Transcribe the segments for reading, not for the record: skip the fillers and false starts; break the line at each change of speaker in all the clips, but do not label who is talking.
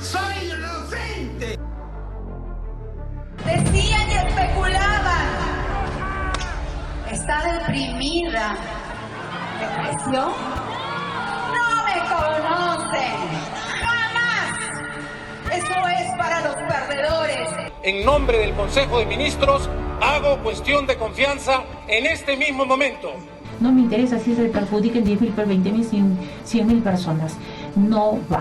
¡Soy inocente!
Decían y especulaban. Está deprimida. ¿Depresión? ¡No me conocen! ¡Jamás! Eso es para los perdedores.
En nombre del Consejo de Ministros, hago cuestión de confianza en este mismo momento.
No me interesa si se perjudiquen 10.000, 20.000, 100.000 personas. No va.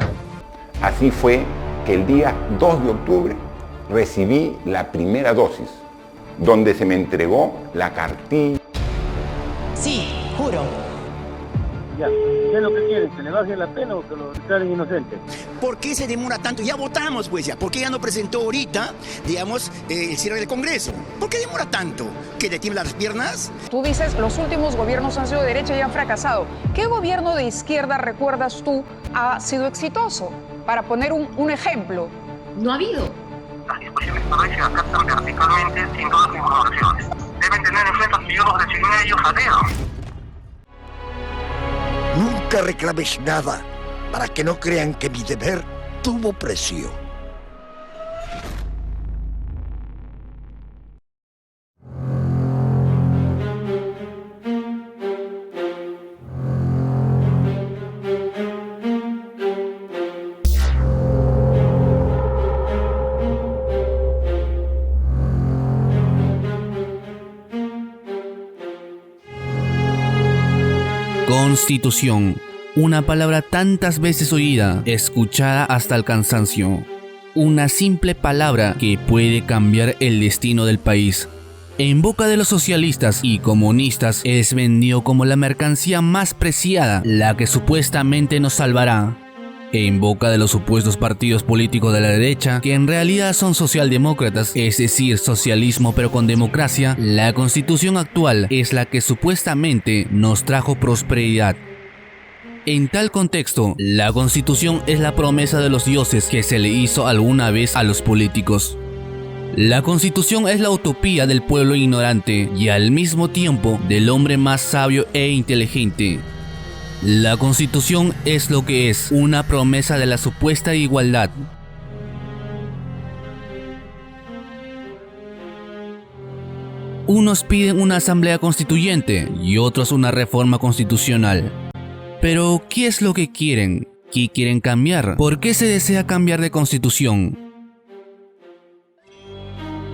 Así fue que el día 2 de octubre recibí la primera dosis, donde se me entregó la cartilla.
Sí, juro.
Ya, ¿qué es lo que quieren? ¿Que le bajen la pena o que lo declaren inocente?
¿Por qué se demora tanto? Ya votamos, pues ya. ¿Por qué ya no presentó ahorita, digamos, el cierre del Congreso? ¿Por qué demora tanto? ¿Que le tiemblan las piernas?
Tú dices, los últimos gobiernos han sido de derecha y han fracasado. ¿Qué gobierno de izquierda, recuerdas tú, ha sido exitoso? Para poner un ejemplo.
No ha habido.
Las discusiones políticas captan verticalmente sin dudas informaciones. Deben tener en cuenta que yo los designé a ellos a dedo.
Nunca reclames nada, para que no crean que mi deber tuvo precio.
Constitución, una palabra tantas veces oída, escuchada hasta el cansancio. Una simple palabra que puede cambiar el destino del país. En boca de los socialistas y comunistas es vendido como la mercancía más preciada, la que supuestamente nos salvará. En boca de los supuestos partidos políticos de la derecha, que en realidad son socialdemócratas, es decir, socialismo pero con democracia, la Constitución actual es la que supuestamente nos trajo prosperidad. En tal contexto, la Constitución es la promesa de los dioses que se le hizo alguna vez a los políticos. La Constitución es la utopía del pueblo ignorante y al mismo tiempo del hombre más sabio e inteligente. La Constitución es lo que es, una promesa de la supuesta igualdad. Unos piden una asamblea constituyente y otros una reforma constitucional. Pero, ¿qué es lo que quieren? ¿Qué quieren cambiar? ¿Por qué se desea cambiar de constitución?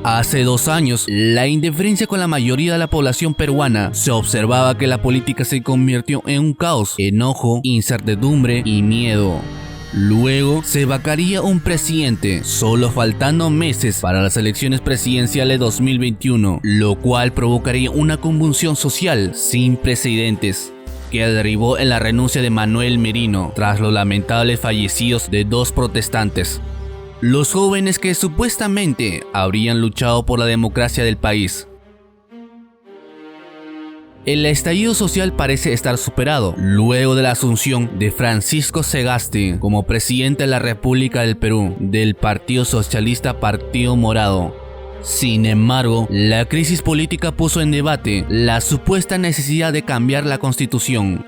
Hace 2 años, la indiferencia con la mayoría de la población peruana se observaba que la política se convirtió en un caos, enojo, incertidumbre y miedo. Luego se vacaría un presidente, solo faltando meses para las elecciones presidenciales 2021, lo cual provocaría una convulsión social sin precedentes, que derivó en la renuncia de Manuel Merino tras los lamentables fallecidos de 2 protestantes. Los jóvenes que supuestamente habrían luchado por la democracia del país. El estallido social parece estar superado luego de la asunción de Francisco Sagasti como presidente de la República del Perú del Partido Socialista Partido Morado. Sin embargo, la crisis política puso en debate la supuesta necesidad de cambiar la Constitución.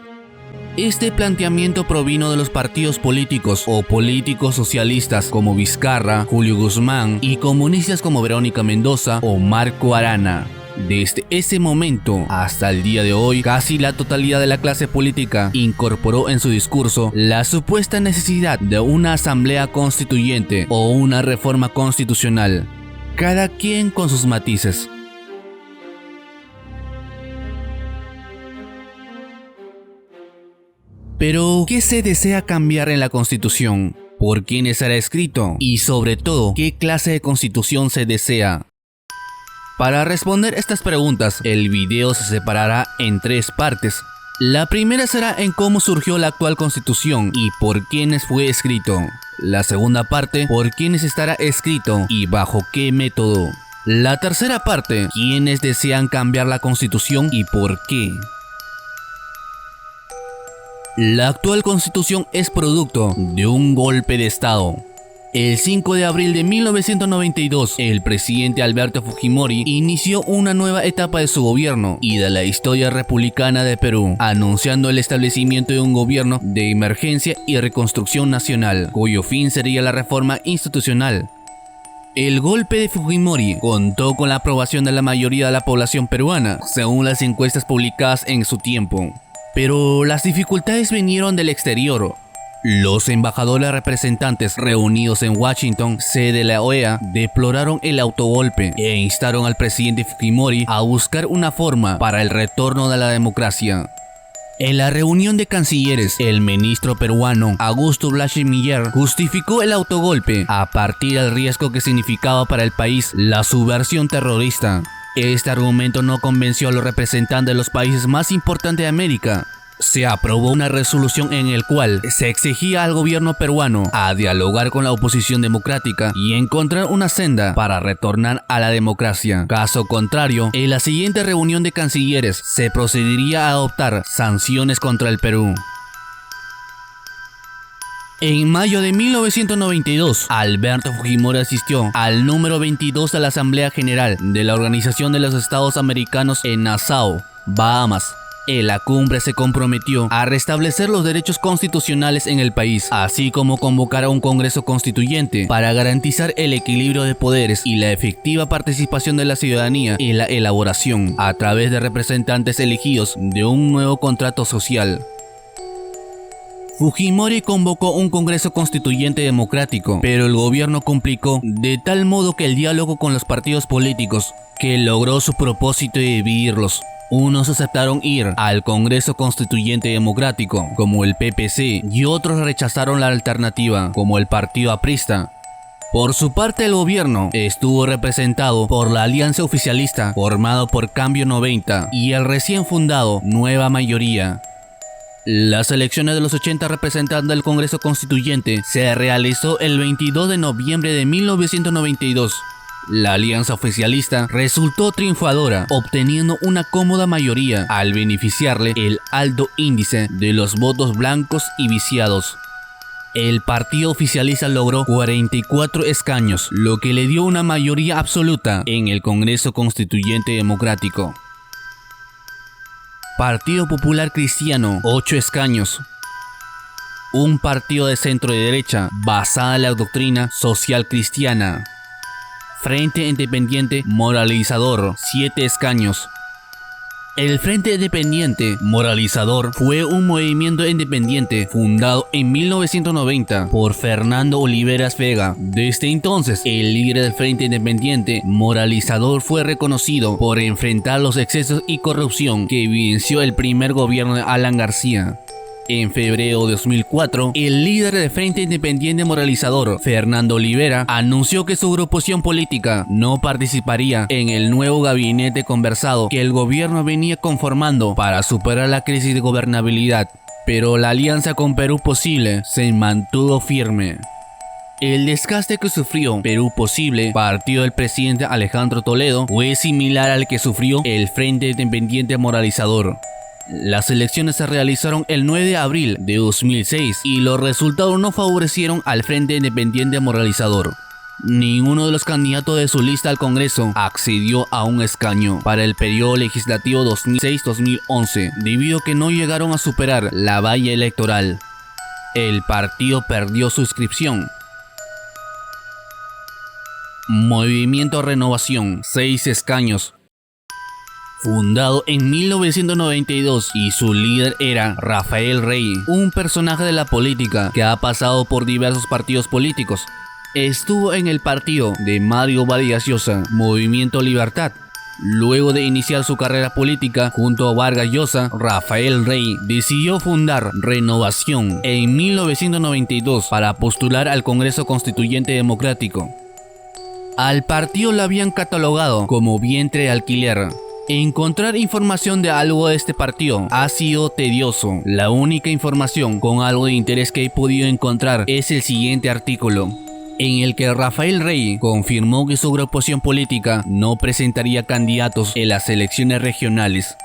Este planteamiento provino de los partidos políticos o políticos socialistas como Vizcarra, Julio Guzmán y comunistas como Verónica Mendoza o Marco Arana. Desde ese momento hasta el día de hoy, casi la totalidad de la clase política incorporó en su discurso la supuesta necesidad de una asamblea constituyente o una reforma constitucional, cada quien con sus matices. Pero, ¿qué se desea cambiar en la Constitución? ¿Por quiénes será escrito? Y sobre todo, ¿qué clase de Constitución se desea? Para responder estas preguntas, el video se separará en 3 partes. La primera será en cómo surgió la actual Constitución y por quiénes fue escrito. La segunda parte, por quiénes estará escrito y bajo qué método. La tercera parte, quiénes desean cambiar la Constitución y por qué. La actual Constitución es producto de un golpe de Estado. El 5 de abril de 1992, el presidente Alberto Fujimori inició una nueva etapa de su gobierno y de la historia republicana de Perú, anunciando el establecimiento de un gobierno de emergencia y reconstrucción nacional, cuyo fin sería la reforma institucional. El golpe de Fujimori contó con la aprobación de la mayoría de la población peruana, según las encuestas publicadas en su tiempo. Pero las dificultades vinieron del exterior. Los embajadores representantes reunidos en Washington, sede de la OEA, deploraron el autogolpe e instaron al presidente Fujimori a buscar una forma para el retorno de la democracia. En la reunión de cancilleres, el ministro peruano Augusto Blanche Miller justificó el autogolpe a partir del riesgo que significaba para el país la subversión terrorista. Este argumento no convenció a los representantes de los países más importantes de América. Se aprobó una resolución en la cual se exigía al gobierno peruano a dialogar con la oposición democrática y encontrar una senda para retornar a la democracia. Caso contrario, en la siguiente reunión de cancilleres se procedería a adoptar sanciones contra el Perú. En mayo de 1992, Alberto Fujimori asistió al número 22 de la Asamblea General de la Organización de los Estados Americanos en Nassau, Bahamas. En la cumbre se comprometió a restablecer los derechos constitucionales en el país, así como convocar a un Congreso Constituyente para garantizar el equilibrio de poderes y la efectiva participación de la ciudadanía en la elaboración, a través de representantes elegidos, de un nuevo contrato social. Fujimori convocó un Congreso Constituyente democrático, pero el gobierno complicó de tal modo que el diálogo con los partidos políticos, que logró su propósito de dividirlos. Unos aceptaron ir al Congreso Constituyente Democrático, como el PPC, y otros rechazaron la alternativa, como el Partido Aprista. Por su parte, el gobierno estuvo representado por la Alianza Oficialista, formado por Cambio 90, y el recién fundado Nueva Mayoría. Las elecciones de los 80 representantes del Congreso Constituyente se realizó el 22 de noviembre de 1992. La alianza oficialista resultó triunfadora, obteniendo una cómoda mayoría al beneficiarle el alto índice de los votos blancos y viciados. El partido oficialista logró 44 escaños, lo que le dio una mayoría absoluta en el Congreso Constituyente Democrático. Partido Popular Cristiano, 8 escaños. Un partido de centro y derecha basada en la doctrina social cristiana. Frente Independiente Moralizador, 7 escaños. El Frente Independiente Moralizador fue un movimiento independiente fundado en 1990 por Fernando Oliveras Vega. Desde entonces, el líder del Frente Independiente Moralizador fue reconocido por enfrentar los excesos y corrupción que evidenció el primer gobierno de Alan García. En febrero de 2004, el líder del Frente Independiente Moralizador, Fernando Olivera, anunció que su agrupación política no participaría en el nuevo gabinete conversado que el gobierno venía conformando para superar la crisis de gobernabilidad. Pero la alianza con Perú Posible se mantuvo firme. El desgaste que sufrió Perú Posible, partido del presidente Alejandro Toledo, fue similar al que sufrió el Frente Independiente Moralizador. Las elecciones se realizaron el 9 de abril de 2006 y los resultados no favorecieron al Frente Independiente Moralizador. Ninguno de los candidatos de su lista al Congreso accedió a un escaño para el periodo legislativo 2006-2011, debido a que no llegaron a superar la valla electoral. El partido perdió su inscripción. Movimiento Renovación, 6 escaños. Fundado en 1992 y su líder era Rafael Rey, un personaje de la política que ha pasado por diversos partidos políticos. Estuvo en el partido de Mario Vargas Llosa, Movimiento Libertad. Luego de iniciar su carrera política junto a Vargas Llosa, Rafael Rey decidió fundar Renovación en 1992 para postular al Congreso Constituyente Democrático. Al partido lo habían catalogado como vientre de alquiler. Encontrar información de algo de este partido ha sido tedioso. La única información con algo de interés que he podido encontrar es el siguiente artículo, en el que Rafael Rey confirmó que su agrupación política no presentaría candidatos en las elecciones regionales.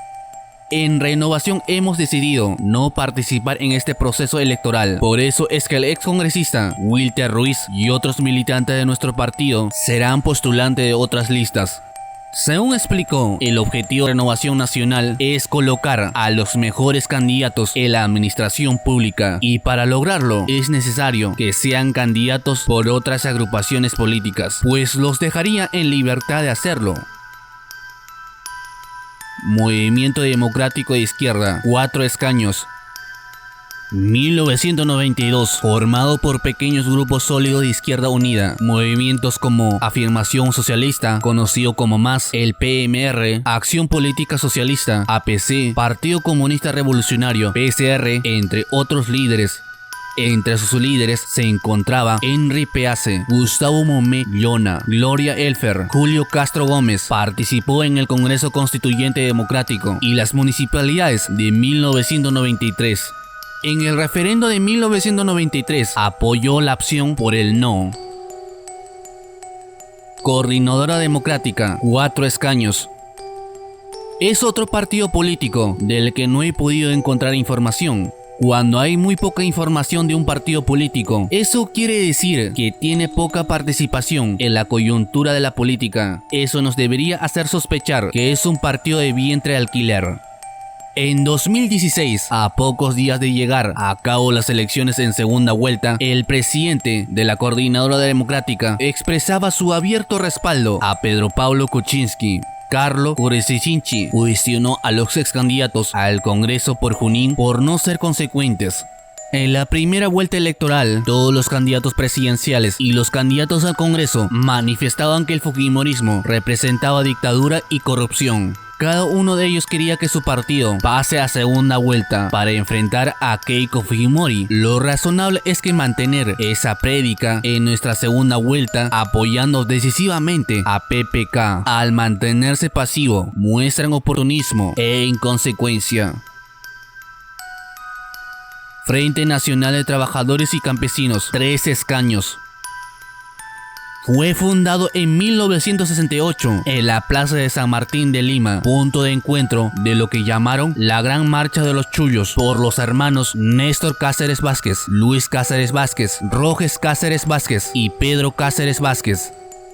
En Renovación hemos decidido no participar en este proceso electoral. Por eso es que el excongresista Wilter Ruiz y otros militantes de nuestro partido serán postulantes de otras listas. Según explicó, el objetivo de Renovación Nacional es colocar a los mejores candidatos en la administración pública, y para lograrlo es necesario que sean candidatos por otras agrupaciones políticas, pues los dejaría en libertad de hacerlo. Movimiento Democrático de Izquierda, 4 escaños. 1992, formado por pequeños grupos sólidos de Izquierda Unida, movimientos como Afirmación Socialista, conocido como MAS, el PMR, Acción Política Socialista, APC, Partido Comunista Revolucionario, PCR, entre otros líderes. Entre sus líderes se encontraba Henry Pease, Gustavo Momé Llona, Gloria Elfer, Julio Castro Gómez. Participó en el Congreso Constituyente Democrático y las municipalidades de 1993. En el referendo de 1993 apoyó la opción por el no. Coordinadora Democrática, 4 escaños. Es otro partido político del que no he podido encontrar información. Cuando hay muy poca información de un partido político, eso quiere decir que tiene poca participación en la coyuntura de la política. Eso nos debería hacer sospechar que es un partido de vientre de alquiler. En 2016, a pocos días de llegar a cabo las elecciones en segunda vuelta, el presidente de la Coordinadora Democrática expresaba su abierto respaldo a Pedro Pablo Kuczynski. Carlo Kurysichinchi cuestionó a los ex candidatos al Congreso por Junín por no ser consecuentes. En la primera vuelta electoral, todos los candidatos presidenciales y los candidatos al Congreso manifestaban que el fujimorismo representaba dictadura y corrupción. Cada uno de ellos quería que su partido pase a segunda vuelta para enfrentar a Keiko Fujimori. Lo razonable es que mantener esa prédica en nuestra segunda vuelta, apoyando decisivamente a PPK. Al mantenerse pasivo, muestran oportunismo e inconsecuencia. Frente Nacional de Trabajadores y Campesinos, 3 escaños. Fue fundado en 1968 en la Plaza de San Martín de Lima, punto de encuentro de lo que llamaron la Gran Marcha de los Chullos por los hermanos Néstor Cáceres Vázquez, Luis Cáceres Vázquez, Roges Cáceres Vázquez y Pedro Cáceres Vázquez.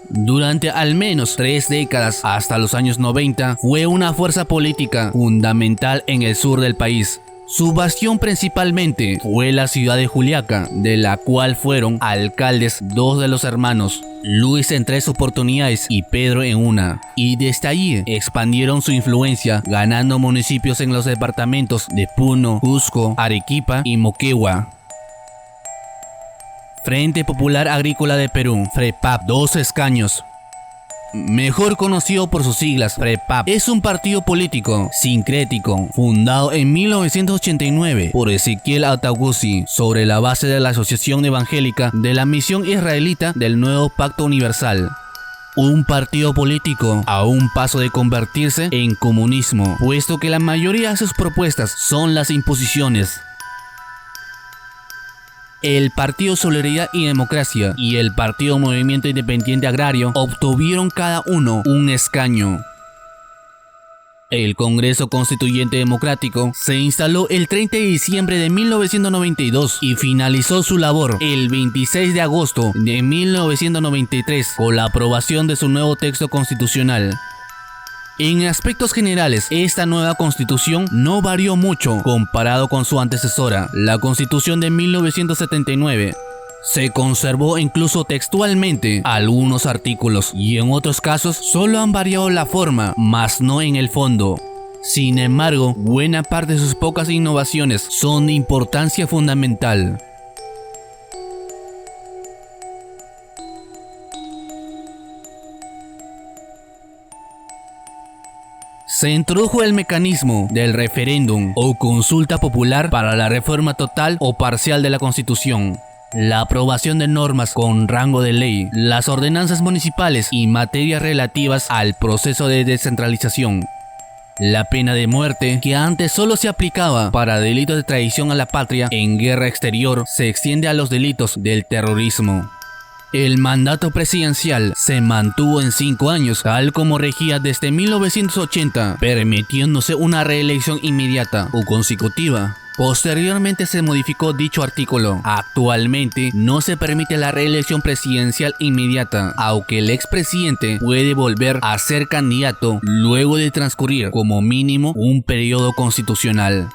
Durante al menos 3 décadas, hasta los años 90, fue una fuerza política fundamental en el sur del país. Su bastión principalmente fue la ciudad de Juliaca, de la cual fueron alcaldes 2 de los hermanos, Luis en 3 oportunidades y Pedro en 1, y desde allí expandieron su influencia, ganando municipios en los departamentos de Puno, Cusco, Arequipa y Moquegua. Frente Popular Agrícola de Perú, FREPAP, 2 escaños. Mejor conocido por sus siglas, FREPAP, es un partido político sincrético fundado en 1989 por Ezequiel Atahusi sobre la base de la Asociación Evangélica de la Misión Israelita del Nuevo Pacto Universal. Un partido político a un paso de convertirse en comunismo, puesto que la mayoría de sus propuestas son las imposiciones. El Partido Solidaridad y Democracia y el Partido Movimiento Independiente Agrario obtuvieron cada uno un escaño. El Congreso Constituyente Democrático se instaló el 30 de diciembre de 1992 y finalizó su labor el 26 de agosto de 1993 con la aprobación de su nuevo texto constitucional. En aspectos generales, esta nueva constitución no varió mucho comparado con su antecesora, la Constitución de 1979. Se conservó incluso textualmente algunos artículos y en otros casos solo han variado la forma, mas no en el fondo. Sin embargo, buena parte de sus pocas innovaciones son de importancia fundamental. Se introdujo el mecanismo del referéndum o consulta popular para la reforma total o parcial de la Constitución, la aprobación de normas con rango de ley, las ordenanzas municipales y materias relativas al proceso de descentralización. La pena de muerte, que antes solo se aplicaba para delitos de traición a la patria en guerra exterior, se extiende a los delitos del terrorismo. El mandato presidencial se mantuvo en 5 años, tal como regía desde 1980, permitiéndose una reelección inmediata o consecutiva. Posteriormente se modificó dicho artículo. Actualmente no se permite la reelección presidencial inmediata, aunque el expresidente puede volver a ser candidato luego de transcurrir como mínimo un periodo constitucional.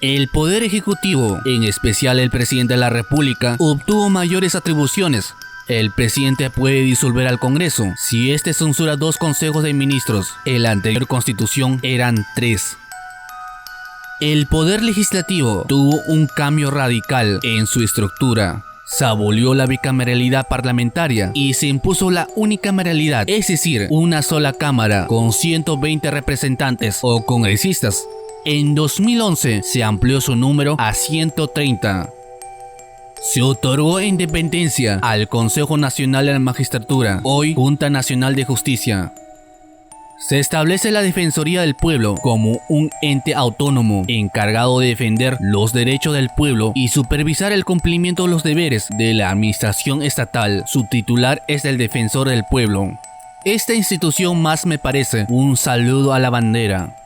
El Poder Ejecutivo, en especial el Presidente de la República, obtuvo mayores atribuciones. El presidente puede disolver al Congreso si este censura 2 consejos de ministros. En la anterior constitución eran 3. El Poder Legislativo tuvo un cambio radical en su estructura. Se abolió la bicameralidad parlamentaria y se impuso la unicameralidad, es decir, una sola cámara con 120 representantes o congresistas. En 2011 se amplió su número a 130. Se otorgó independencia al Consejo Nacional de la Magistratura, hoy Junta Nacional de Justicia. Se establece la Defensoría del Pueblo como un ente autónomo encargado de defender los derechos del pueblo y supervisar el cumplimiento de los deberes de la administración estatal. Su titular es el Defensor del Pueblo. Esta institución más me parece un saludo a la bandera.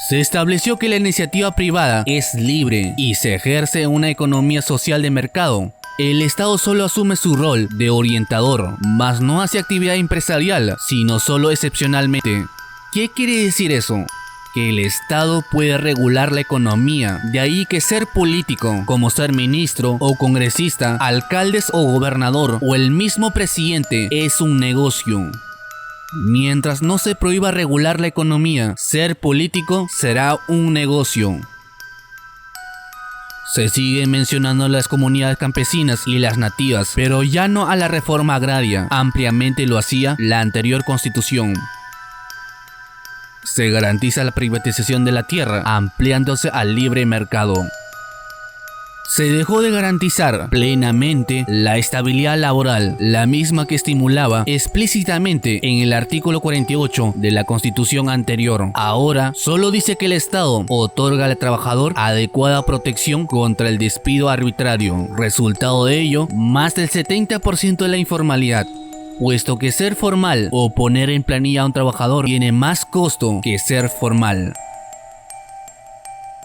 Se estableció que la iniciativa privada es libre y se ejerce en una economía social de mercado. El Estado solo asume su rol de orientador, mas no hace actividad empresarial, sino solo excepcionalmente. ¿Qué quiere decir eso? Que el Estado puede regular la economía, de ahí que ser político, como ser ministro o congresista, alcaldes o gobernador o el mismo presidente, es un negocio. Mientras no se prohíba regular la economía, ser político será un negocio. Se siguen mencionando las comunidades campesinas y las nativas, pero ya no a la reforma agraria, ampliamente lo hacía la anterior constitución. Se garantiza la privatización de la tierra, ampliándose al libre mercado. Se dejó de garantizar plenamente la estabilidad laboral, la misma que estimulaba explícitamente en el artículo 48 de la Constitución anterior. Ahora solo dice que el Estado otorga al trabajador adecuada protección contra el despido arbitrario. Resultado de ello, más del 70% de la informalidad. Puesto que ser formal o poner en planilla a un trabajador tiene más costo que ser formal.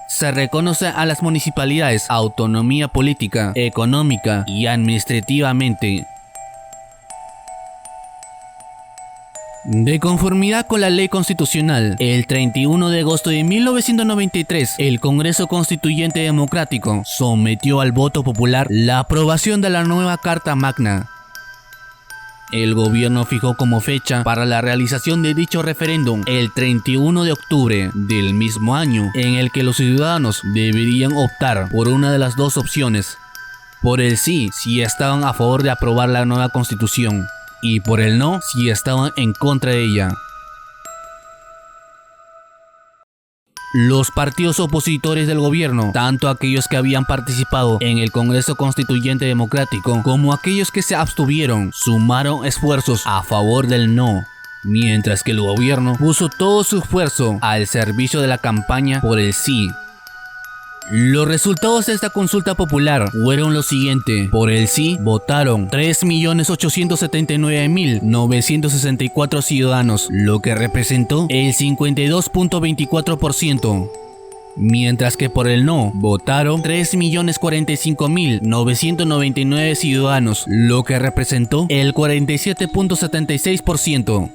Se reconoce a las municipalidades autonomía política, económica y administrativamente. De conformidad con la ley constitucional, el 31 de agosto de 1993, el Congreso Constituyente Democrático sometió al voto popular la aprobación de la nueva Carta Magna. El gobierno fijó como fecha para la realización de dicho referéndum el 31 de octubre del mismo año, en el que los ciudadanos deberían optar por una de las dos opciones: por el sí si estaban a favor de aprobar la nueva constitución, y por el no si estaban en contra de ella. Los partidos opositores del gobierno, tanto aquellos que habían participado en el Congreso Constituyente Democrático como aquellos que se abstuvieron, sumaron esfuerzos a favor del no, mientras que el gobierno puso todo su esfuerzo al servicio de la campaña por el sí. Los resultados de esta consulta popular fueron los siguientes. Por el sí votaron 3.879.964 ciudadanos, lo que representó el 52.24%. Mientras que por el no votaron 3.045.999 ciudadanos, lo que representó el 47.76%.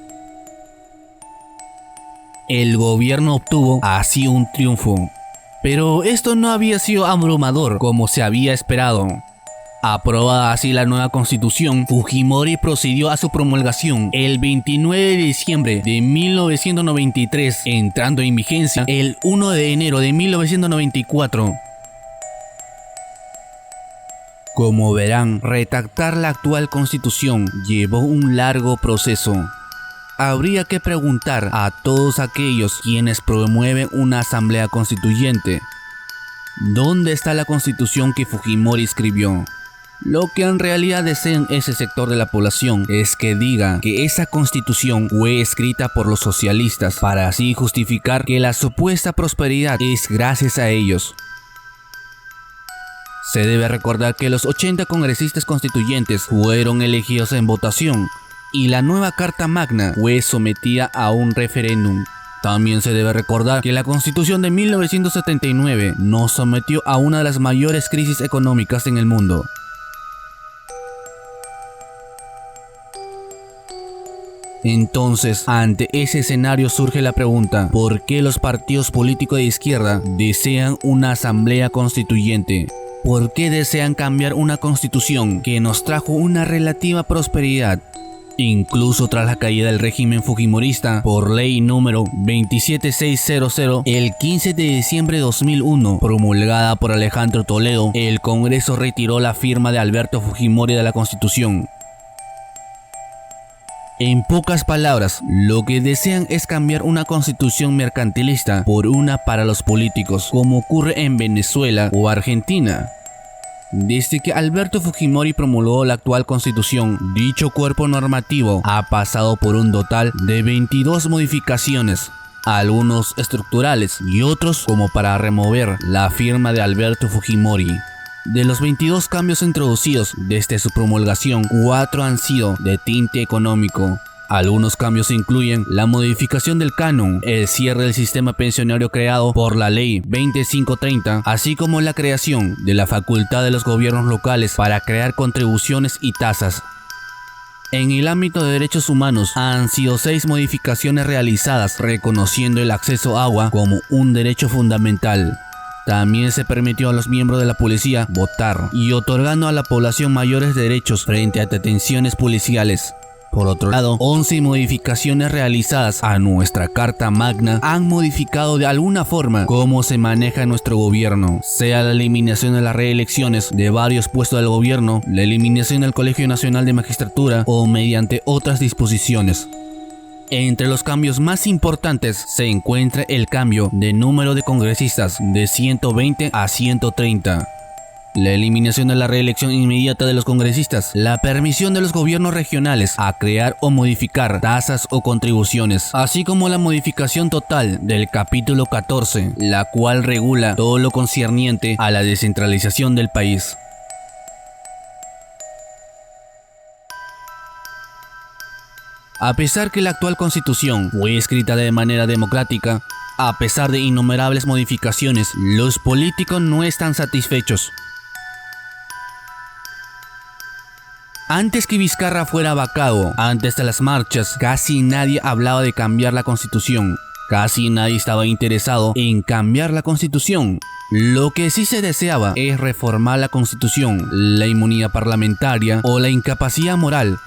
El gobierno obtuvo así un triunfo. Pero esto no había sido abrumador como se había esperado. Aprobada así la nueva constitución, Fujimori procedió a su promulgación el 29 de diciembre de 1993, entrando en vigencia el 1 de enero de 1994. Como verán, redactar la actual constitución llevó un largo proceso. Habría que preguntar a todos aquellos quienes promueven una asamblea constituyente: ¿dónde está la constitución que Fujimori escribió? Lo que en realidad desean ese sector de la población es que diga que esa constitución fue escrita por los socialistas para así justificar que la supuesta prosperidad es gracias a ellos. Se debe recordar que los 80 congresistas constituyentes fueron elegidos en votación y la nueva Carta Magna fue sometida a un referéndum. También se debe recordar que la Constitución de 1979 nos sometió a una de las mayores crisis económicas en el mundo. Entonces, ante ese escenario surge la pregunta: ¿por qué los partidos políticos de izquierda desean una asamblea constituyente? ¿Por qué desean cambiar una constitución que nos trajo una relativa prosperidad? Incluso tras la caída del régimen fujimorista por ley número 27600 el 15 de diciembre de 2001, promulgada por Alejandro Toledo, el Congreso retiró la firma de Alberto Fujimori de la Constitución. En pocas palabras, lo que desean es cambiar una constitución mercantilista por una para los políticos, como ocurre en Venezuela o Argentina. Desde que Alberto Fujimori promulgó la actual constitución, dicho cuerpo normativo ha pasado por un total de 22 modificaciones, algunos estructurales y otros como para remover la firma de Alberto Fujimori. De los 22 cambios introducidos desde su promulgación, 4 han sido de tinte económico. Algunos cambios incluyen la modificación del canon, el cierre del sistema pensionario creado por la ley 2530, así como la creación de la facultad de los gobiernos locales para crear contribuciones y tasas. En el ámbito de derechos humanos han sido 6 modificaciones realizadas, reconociendo el acceso a agua como un derecho fundamental. También se permitió a los miembros de la policía votar y otorgando a la población mayores derechos frente a detenciones policiales. Por otro lado, 11 modificaciones realizadas a nuestra Carta Magna han modificado de alguna forma cómo se maneja nuestro gobierno, sea la eliminación de las reelecciones de varios puestos del gobierno, la eliminación del Colegio Nacional de Magistratura o mediante otras disposiciones. Entre los cambios más importantes se encuentra el cambio de número de congresistas de 120 a 130. La eliminación de la reelección inmediata de los congresistas, la permisión de los gobiernos regionales a crear o modificar tasas o contribuciones, así como la modificación total del capítulo 14, la cual regula todo lo concerniente a la descentralización del país. A pesar que la actual constitución fue escrita de manera democrática, a pesar de innumerables modificaciones, los políticos no están satisfechos. Antes que Vizcarra fuera vacado, antes de las marchas, casi nadie hablaba de cambiar la constitución. Casi nadie estaba interesado en cambiar la constitución. Lo que sí se deseaba es reformar la constitución, la inmunidad parlamentaria o la incapacidad moral.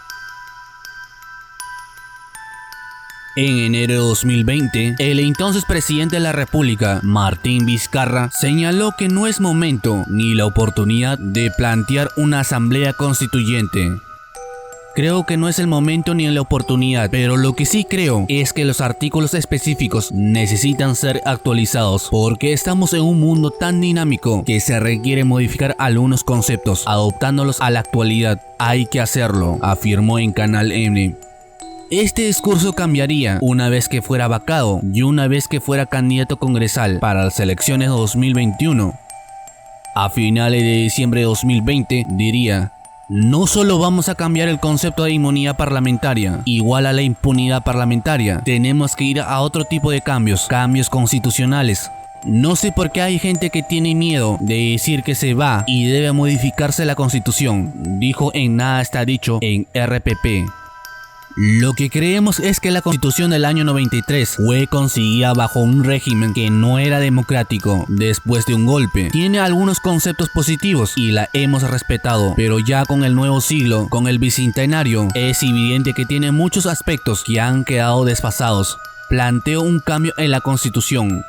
En enero de 2020, el entonces presidente de la República, Martín Vizcarra, señaló que no es momento ni la oportunidad de plantear una asamblea constituyente. Creo que no es el momento ni la oportunidad, pero lo que sí creo es que los artículos específicos necesitan ser actualizados, porque estamos en un mundo tan dinámico que se requiere modificar algunos conceptos, adoptándolos a la actualidad. Hay que hacerlo, afirmó en Canal N. Este discurso cambiaría una vez que fuera vacado y una vez que fuera candidato congresal para las elecciones de 2021. A finales de diciembre de 2020 diría: no solo vamos a cambiar el concepto de inmunidad parlamentaria, igual a la impunidad parlamentaria, tenemos que ir a otro tipo de cambios constitucionales. No sé por qué hay gente que tiene miedo de decir que se va y debe modificarse la constitución, dijo en Nada Está Dicho en RPP. Lo que creemos es que la constitución del año 93 fue conseguida bajo un régimen que no era democrático después de un golpe. Tiene algunos conceptos positivos y la hemos respetado, pero ya con el nuevo siglo, con el bicentenario, es evidente que tiene muchos aspectos que han quedado desfasados. Planteo un cambio en la constitución.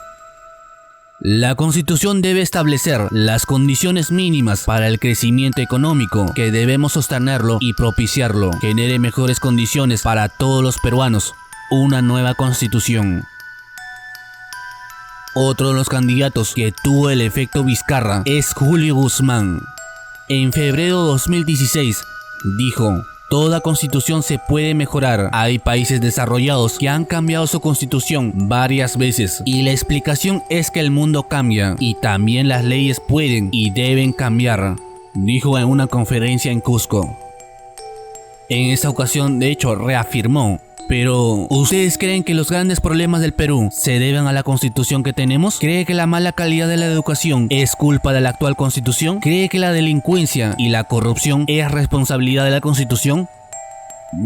La Constitución debe establecer las condiciones mínimas para el crecimiento económico, que debemos sostenerlo y propiciarlo, genere mejores condiciones para todos los peruanos. Una nueva Constitución. Otro de los candidatos que tuvo el efecto Vizcarra es Julio Guzmán. En febrero de 2016 dijo: toda constitución se puede mejorar. Hay países desarrollados que han cambiado su constitución varias veces y la explicación es que el mundo cambia y también las leyes pueden y deben cambiar, dijo en una conferencia en Cusco. En esta ocasión, de hecho, reafirmó: pero, ¿ustedes creen que los grandes problemas del Perú se deben a la constitución que tenemos? ¿Cree que la mala calidad de la educación es culpa de la actual constitución? ¿Cree que la delincuencia y la corrupción es responsabilidad de la constitución?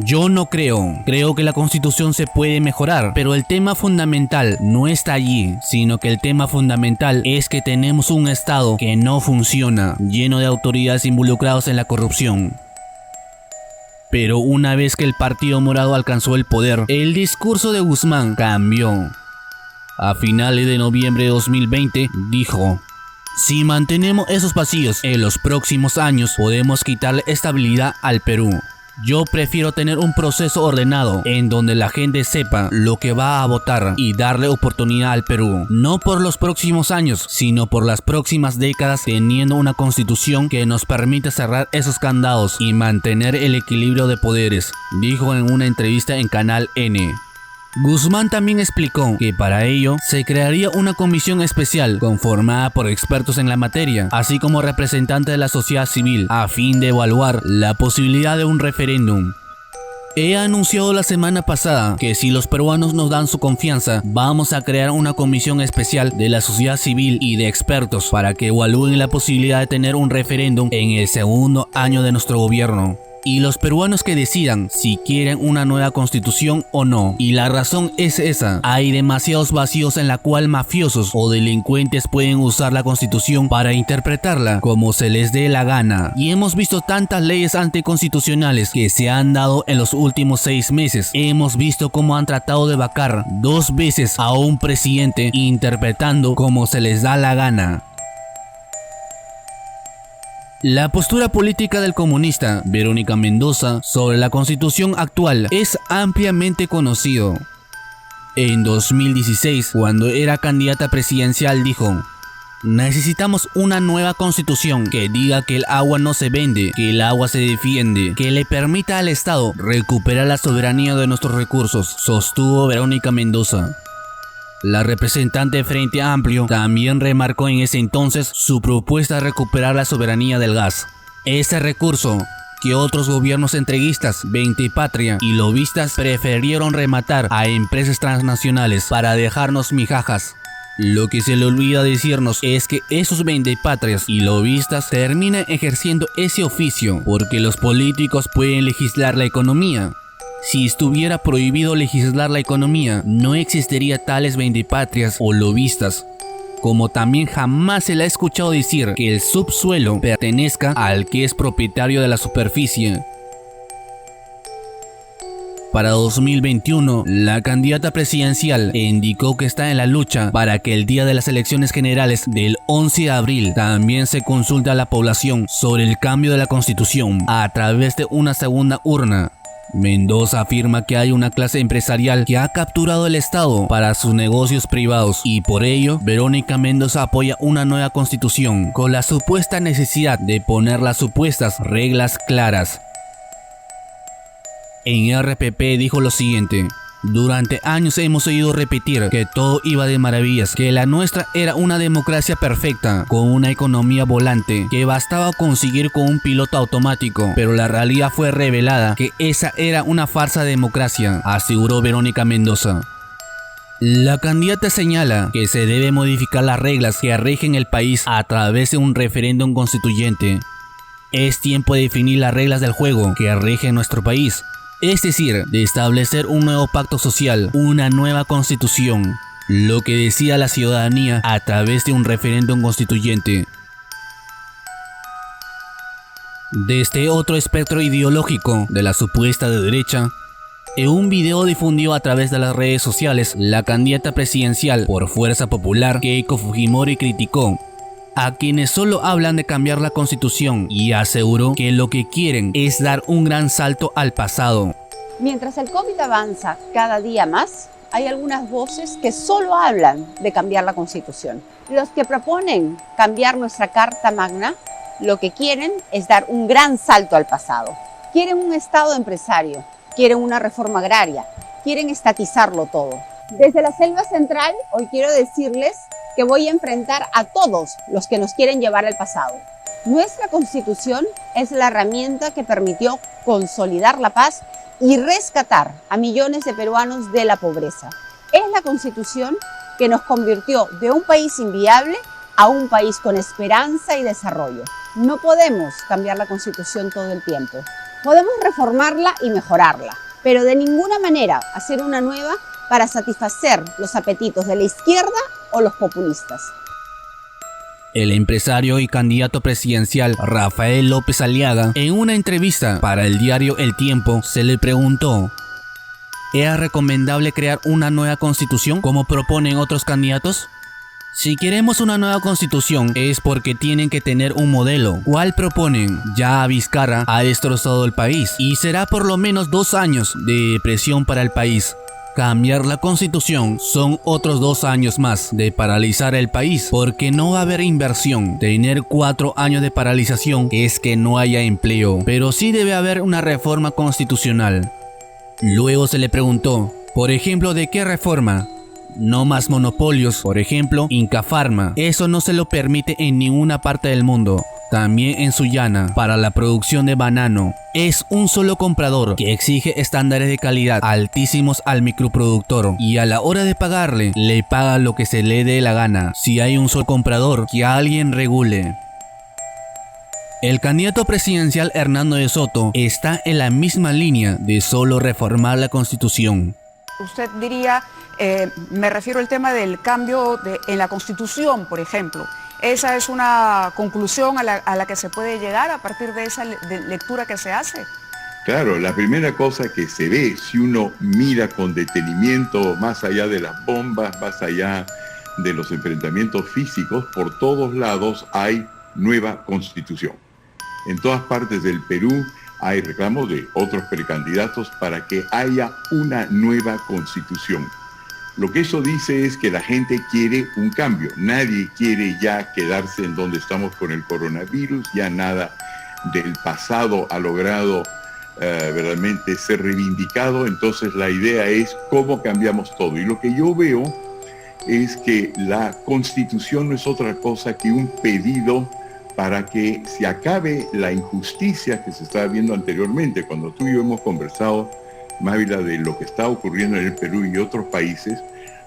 Yo no creo. Creo que la constitución se puede mejorar, pero el tema fundamental no está allí, sino que el tema fundamental es que tenemos un Estado que no funciona, lleno de autoridades involucradas en la corrupción. Pero una vez que el Partido Morado alcanzó el poder, el discurso de Guzmán cambió. A finales de noviembre de 2020 dijo: si mantenemos esos vacíos en los próximos años, podemos quitarle estabilidad al Perú. Yo prefiero tener un proceso ordenado en donde la gente sepa lo que va a votar y darle oportunidad al Perú, no por los próximos años, sino por las próximas décadas, teniendo una constitución que nos permita cerrar esos candados y mantener el equilibrio de poderes, dijo en una entrevista en Canal N. Guzmán también explicó que para ello se crearía una comisión especial conformada por expertos en la materia, así como representantes de la sociedad civil, a fin de evaluar la posibilidad de un referéndum. He anunciado la semana pasada que si los peruanos nos dan su confianza, vamos a crear una comisión especial de la sociedad civil y de expertos para que evalúen la posibilidad de tener un referéndum en el segundo año de nuestro gobierno. Y los peruanos que decidan si quieren una nueva constitución o no. Y la razón es esa: hay demasiados vacíos en la cual mafiosos o delincuentes pueden usar la constitución para interpretarla como se les dé la gana. Y hemos visto tantas leyes anticonstitucionales que se han dado en los últimos 6 meses. Hemos visto cómo han tratado de vacar 2 veces a un presidente interpretando como se les da la gana. La postura política del comunista Verónica Mendoza sobre la constitución actual es ampliamente conocido. En 2016, cuando era candidata presidencial, dijo: necesitamos una nueva constitución que diga que el agua no se vende, que el agua se defiende, que le permita al Estado recuperar la soberanía de nuestros recursos, sostuvo Verónica Mendoza. La representante de Frente Amplio también remarcó en ese entonces su propuesta de recuperar la soberanía del gas. Ese recurso que otros gobiernos entreguistas, 20 Patria y lobistas prefirieron rematar a empresas transnacionales para dejarnos migajas. Lo que se le olvida decirnos es que esos 20 patrias y lobistas terminan ejerciendo ese oficio porque los políticos pueden legislar la economía. Si estuviera prohibido legislar la economía, no existiría tales vendepatrias o lobistas. Como también jamás se le ha escuchado decir que el subsuelo pertenezca al que es propietario de la superficie. Para 2021, la candidata presidencial indicó que está en la lucha para que el día de las elecciones generales del 11 de abril también se consulte a la población sobre el cambio de la constitución a través de una segunda urna. Mendoza afirma que hay una clase empresarial que ha capturado el Estado para sus negocios privados y por ello Verónica Mendoza apoya una nueva constitución con la supuesta necesidad de poner las supuestas reglas claras. En RPP dijo lo siguiente: durante años hemos oído repetir que todo iba de maravillas, que la nuestra era una democracia perfecta, con una economía volante, que bastaba conseguir con un piloto automático, pero la realidad fue revelada que esa era una falsa democracia, aseguró Verónica Mendoza. La candidata señala que se debe modificar las reglas que rigen el país a través de un referéndum constituyente. Es tiempo de definir las reglas del juego que rigen nuestro país. Es decir, de establecer un nuevo pacto social, una nueva constitución, lo que decida la ciudadanía a través de un referéndum constituyente. Desde otro espectro ideológico de la supuesta de derecha, en un video difundido a través de las redes sociales, la candidata presidencial por Fuerza Popular, Keiko Fujimori, criticó a quienes solo hablan de cambiar la constitución y aseguró que lo que quieren es dar un gran salto al pasado.
Mientras el COVID avanza cada día más, hay algunas voces que solo hablan de cambiar la constitución. Los que proponen cambiar nuestra Carta Magna, lo que quieren es dar un gran salto al pasado. Quieren un Estado empresario, quieren una reforma agraria, quieren estatizarlo todo. Desde la Selva Central, hoy quiero decirles que voy a enfrentar a todos los que nos quieren llevar al pasado. Nuestra Constitución es la herramienta que permitió consolidar la paz y rescatar a millones de peruanos de la pobreza. Es la Constitución que nos convirtió de un país inviable a un país con esperanza y desarrollo. No podemos cambiar la Constitución todo el tiempo. Podemos reformarla y mejorarla, pero de ninguna manera hacer una nueva para satisfacer los apetitos de la izquierda o los populistas.
El empresario y candidato presidencial Rafael López Aliaga, en una entrevista para el diario El Tiempo, se le preguntó: ¿era recomendable crear una nueva constitución como proponen otros candidatos? Si queremos una nueva constitución es porque tienen que tener un modelo. ¿Cuál proponen? Ya Vizcarra ha destrozado el país y será por lo menos 2 años de presión para el país. Cambiar la constitución son otros 2 años más de paralizar el país, porque no va a haber inversión. Tener 4 años de paralización es que no haya empleo, pero sí debe haber una reforma constitucional. Luego se le preguntó, por ejemplo, ¿de qué reforma? No más monopolios, por ejemplo, Inca Pharma. Eso no se lo permite en ninguna parte del mundo. También en Sullana, para la producción de banano. Es un solo comprador que exige estándares de calidad altísimos al microproductor y a la hora de pagarle, le paga lo que se le dé la gana. Si hay un solo comprador, que alguien regule. El candidato presidencial Hernando de Soto está en la misma línea de solo reformar la Constitución.
Usted diría, me refiero al tema del cambio en la Constitución, por ejemplo. ¿Esa es una conclusión a la que se puede llegar a partir de esa lectura que se hace?
Claro, la primera cosa que se ve, si uno mira con detenimiento más allá de las bombas, más allá de los enfrentamientos físicos, por todos lados hay nueva constitución. En todas partes del Perú hay reclamos de otros precandidatos para que haya una nueva constitución. Lo que eso dice es que la gente quiere un cambio. Nadie quiere ya quedarse en donde estamos con el coronavirus. Ya nada del pasado ha logrado verdaderamente ser reivindicado. Entonces la idea es cómo cambiamos todo. Y lo que yo veo es que la Constitución no es otra cosa que un pedido para que se acabe la injusticia que se estaba viendo anteriormente. Cuando tú y yo hemos conversado, Mávila, de lo que está ocurriendo en el Perú y otros países,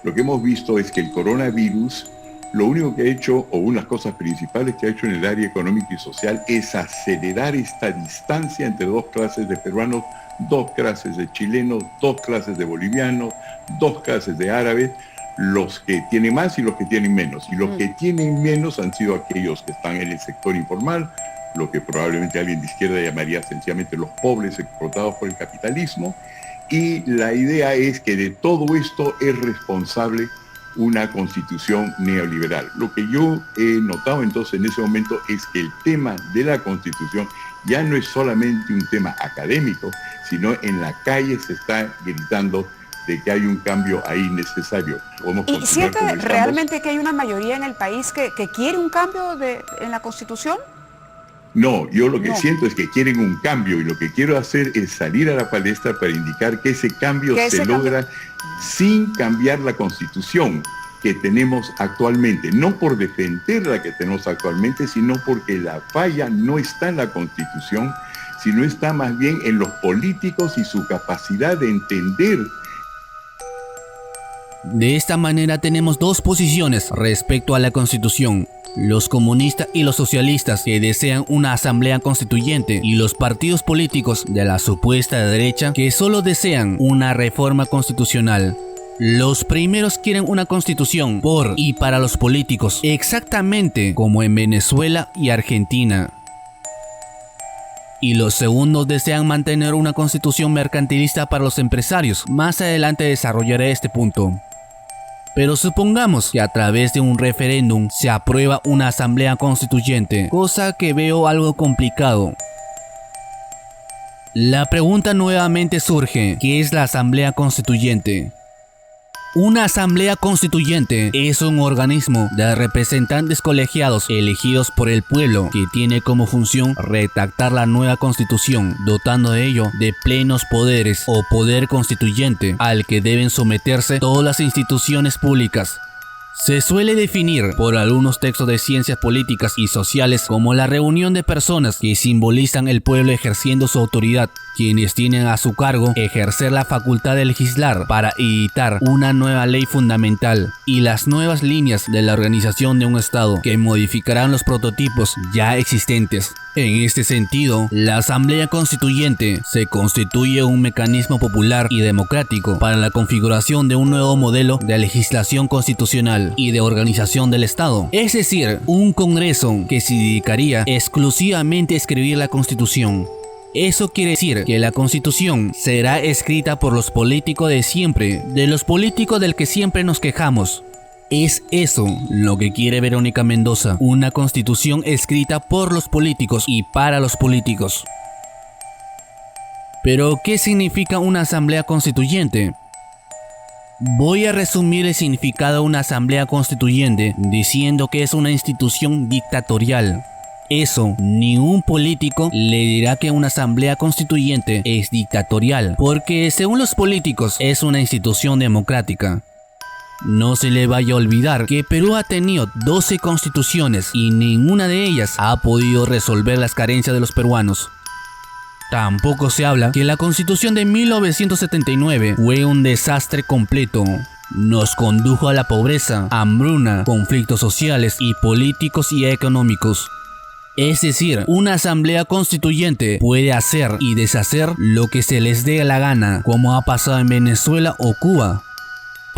lo que hemos visto es que el coronavirus, lo único que ha hecho, o unas cosas principales que ha hecho en el área económica y social, es acelerar esta distancia entre 2 clases de peruanos, 2 clases de chilenos, 2 clases de bolivianos, 2 clases de árabes, los que tienen más y los que tienen menos. Y los que tienen menos han sido aquellos que están en el sector informal, lo que probablemente alguien de izquierda llamaría sencillamente los pobres explotados por el capitalismo. Y la idea es que de todo esto es responsable una constitución neoliberal. Lo que yo he notado entonces en ese momento es que el tema de la constitución ya no es solamente un tema académico, sino en la calle se está gritando de que hay un cambio ahí necesario.
¿Y siente realmente que hay una mayoría en el país que quiere un cambio en la Constitución?
No, yo lo que siento es que quieren un cambio y lo que quiero hacer es salir a la palestra para indicar que ese cambio se logra sin cambiar la Constitución que tenemos actualmente. No por defender la que tenemos actualmente, sino porque la falla no está en la Constitución, sino está más bien en los políticos y su capacidad de entender.
De esta manera tenemos 2 posiciones respecto a la Constitución. Los comunistas y los socialistas que desean una asamblea constituyente y los partidos políticos de la supuesta derecha que solo desean una reforma constitucional. Los primeros quieren una constitución por y para los políticos, exactamente como en Venezuela y Argentina. Y los segundos desean mantener una constitución mercantilista para los empresarios. Más adelante desarrollaré este punto. Pero supongamos que a través de un referéndum se aprueba una asamblea constituyente, cosa que veo algo complicado. La pregunta nuevamente surge, ¿qué es la asamblea constituyente? Una asamblea constituyente es un organismo de representantes colegiados elegidos por el pueblo que tiene como función redactar la nueva constitución, dotando de ello de plenos poderes o poder constituyente al que deben someterse todas las instituciones públicas. Se suele definir por algunos textos de ciencias políticas y sociales como la reunión de personas que simbolizan el pueblo ejerciendo su autoridad, quienes tienen a su cargo ejercer la facultad de legislar para editar una nueva ley fundamental y las nuevas líneas de la organización de un Estado que modificarán los prototipos ya existentes. En este sentido, la Asamblea Constituyente se constituye un mecanismo popular y democrático para la configuración de un nuevo modelo de legislación constitucional y de organización del Estado. Es decir, un Congreso que se dedicaría exclusivamente a escribir la Constitución. Eso quiere decir que la Constitución será escrita por los políticos de siempre, de los políticos del que siempre nos quejamos. Es eso lo que quiere Verónica Mendoza, una constitución escrita por los políticos y para los políticos. Pero, ¿qué significa una asamblea constituyente? Voy a resumir el significado de una asamblea constituyente diciendo que es una institución dictatorial. Eso, ningún político le dirá que una asamblea constituyente es dictatorial, porque según los políticos es una institución democrática. No se le vaya a olvidar que Perú ha tenido 12 constituciones y ninguna de ellas ha podido resolver las carencias de los peruanos. Tampoco se habla que la Constitución de 1979 fue un desastre completo. Nos condujo a la pobreza, hambruna, conflictos sociales y políticos y económicos. Es decir, una asamblea constituyente puede hacer y deshacer lo que se les dé la gana, como ha pasado en Venezuela o Cuba.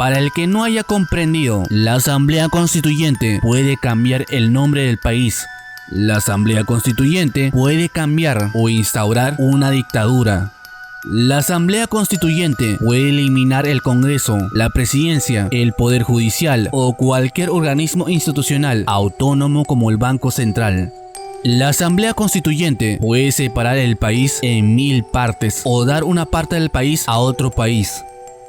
Para el que no haya comprendido, la Asamblea Constituyente puede cambiar el nombre del país. La Asamblea Constituyente puede cambiar o instaurar una dictadura. La Asamblea Constituyente puede eliminar el Congreso, la Presidencia, el Poder Judicial o cualquier organismo institucional autónomo como el Banco Central. La Asamblea Constituyente puede separar el país en 1000 partes o dar una parte del país a otro país.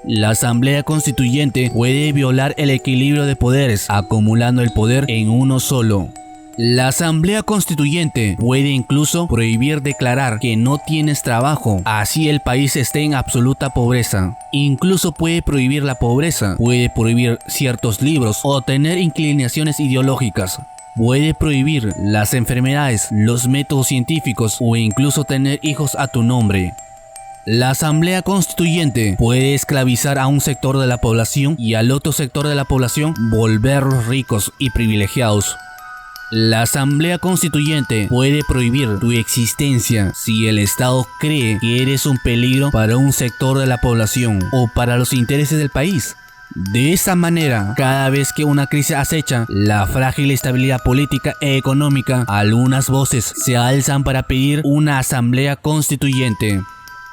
La Asamblea Constituyente puede violar el equilibrio de poderes, acumulando el poder en uno solo. La Asamblea Constituyente puede incluso prohibir declarar que no tienes trabajo, así el país esté en absoluta pobreza. Incluso puede prohibir la pobreza, puede prohibir ciertos libros o tener inclinaciones ideológicas. Puede prohibir las enfermedades, los métodos científicos o incluso tener hijos a tu nombre. La Asamblea Constituyente puede esclavizar a un sector de la población y al otro sector de la población volverlos ricos y privilegiados. La Asamblea Constituyente puede prohibir tu existencia si el Estado cree que eres un peligro para un sector de la población o para los intereses del país. De esa manera, cada vez que una crisis acecha la frágil estabilidad política e económica, algunas voces se alzan para pedir una Asamblea Constituyente,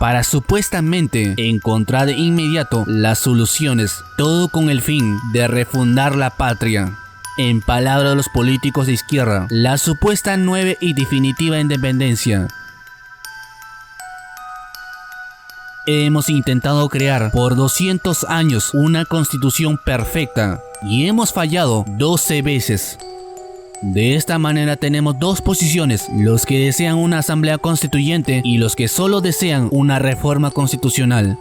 para supuestamente encontrar de inmediato las soluciones, todo con el fin de refundar la patria. En palabras de los políticos de izquierda, la supuesta nueva y definitiva independencia. Hemos intentado crear por 200 años una constitución perfecta y hemos fallado 12 veces. De esta manera tenemos dos posiciones, los que desean una asamblea constituyente y los que solo desean una reforma constitucional.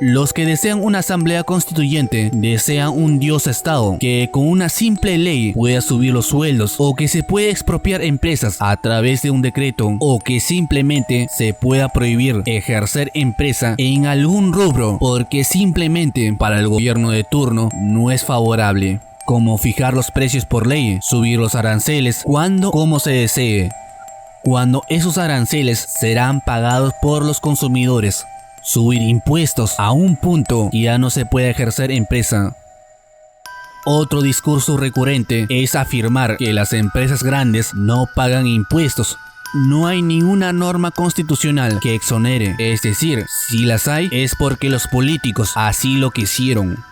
Los que desean una asamblea constituyente desean un Dios Estado que con una simple ley pueda subir los sueldos, o que se puede expropiar empresas a través de un decreto, o que simplemente se pueda prohibir ejercer empresa en algún rubro porque simplemente para el gobierno de turno no es favorable, como fijar los precios por ley, subir los aranceles cuando como se desee, cuando esos aranceles serán pagados por los consumidores. Subir impuestos a un punto que ya no se puede ejercer empresa. Otro discurso recurrente es afirmar que las empresas grandes no pagan impuestos. No hay ninguna norma constitucional que exonere, es decir, si las hay es porque los políticos así lo quisieron.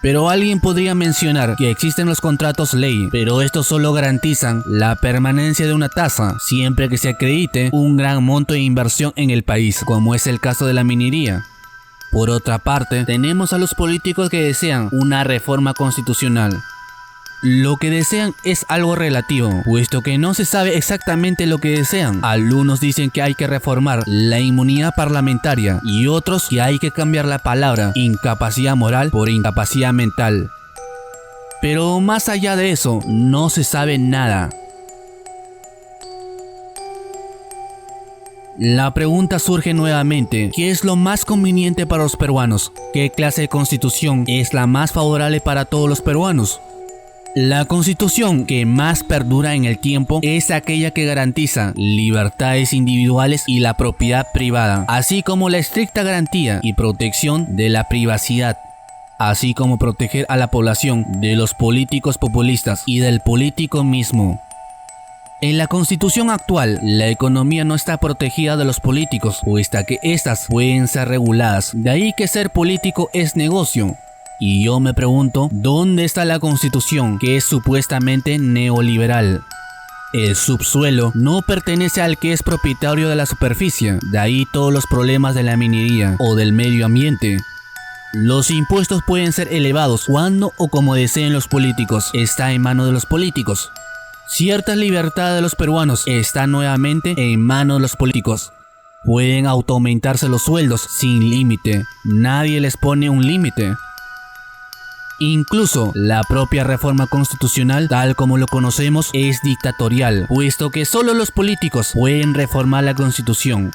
Pero alguien podría mencionar que existen los contratos ley, pero estos solo garantizan la permanencia de una tasa, siempre que se acredite un gran monto de inversión en el país, como es el caso de la minería. Por otra parte, tenemos a los políticos que desean una reforma constitucional. Lo que desean es algo relativo, puesto que no se sabe exactamente lo que desean. Algunos dicen que hay que reformar la inmunidad parlamentaria y otros que hay que cambiar la palabra incapacidad moral por incapacidad mental. Pero más allá de eso, no se sabe nada. La pregunta surge nuevamente: ¿qué es lo más conveniente para los peruanos? ¿Qué clase de constitución es la más favorable para todos los peruanos? La constitución que más perdura en el tiempo es aquella que garantiza libertades individuales y la propiedad privada, así como la estricta garantía y protección de la privacidad, así como proteger a la población de los políticos populistas y del político mismo. En la constitución actual, la economía no está protegida de los políticos, puesto que estas pueden ser reguladas, de ahí que ser político es negocio. Y yo me pregunto, ¿dónde está la constitución que es supuestamente neoliberal? El subsuelo no pertenece al que es propietario de la superficie, de ahí todos los problemas de la minería o del medio ambiente. Los impuestos pueden ser elevados cuando o como deseen los políticos, está en manos de los políticos. Ciertas libertades de los peruanos están nuevamente en manos de los políticos. Pueden autoaumentarse los sueldos sin límite, nadie les pone un límite. Incluso la propia reforma constitucional, tal como lo conocemos, es dictatorial, puesto que solo los políticos pueden reformar la constitución.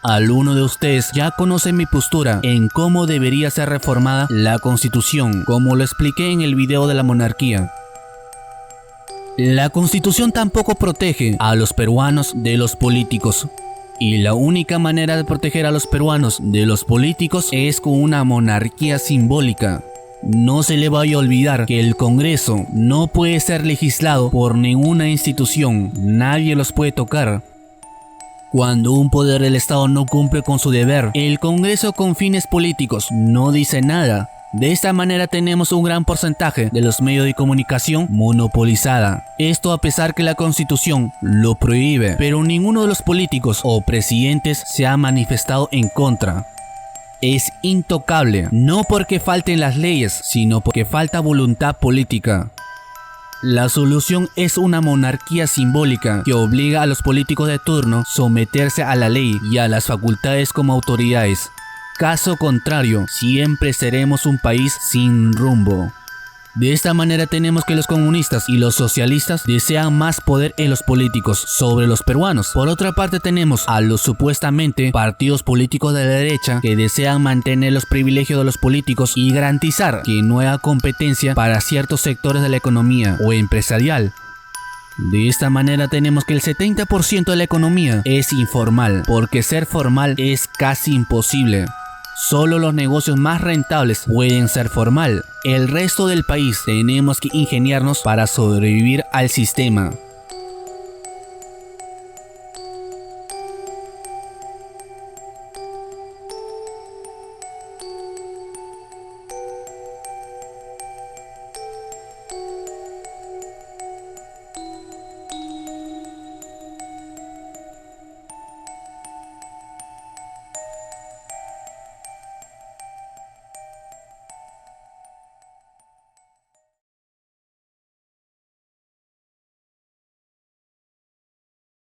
Alguno de ustedes ya conoce mi postura en cómo debería ser reformada la constitución, como lo expliqué en el video de la monarquía. La constitución tampoco protege a los peruanos de los políticos. Y la única manera de proteger a los peruanos de los políticos es con una monarquía simbólica. No se le vaya a olvidar que el Congreso no puede ser legislado por ninguna institución, nadie los puede tocar. Cuando un poder del Estado no cumple con su deber, el Congreso con fines políticos no dice nada. De esta manera tenemos un gran porcentaje de los medios de comunicación monopolizada. Esto a pesar que la Constitución lo prohíbe, pero ninguno de los políticos o presidentes se ha manifestado en contra. Es intocable, no porque falten las leyes, sino porque falta voluntad política. La solución es una monarquía simbólica que obliga a los políticos de turno a someterse a la ley y a las facultades como autoridades. Caso contrario, siempre seremos un país sin rumbo. De esta manera tenemos que los comunistas y los socialistas desean más poder en los políticos sobre los peruanos. Por otra parte tenemos a los supuestamente partidos políticos de la derecha que desean mantener los privilegios de los políticos y garantizar que no haya competencia para ciertos sectores de la economía o empresarial. De esta manera tenemos que el 70% de la economía es informal, porque ser formal es casi imposible. Solo los negocios más rentables pueden ser formal. El resto del país tenemos que ingeniarnos para sobrevivir al sistema.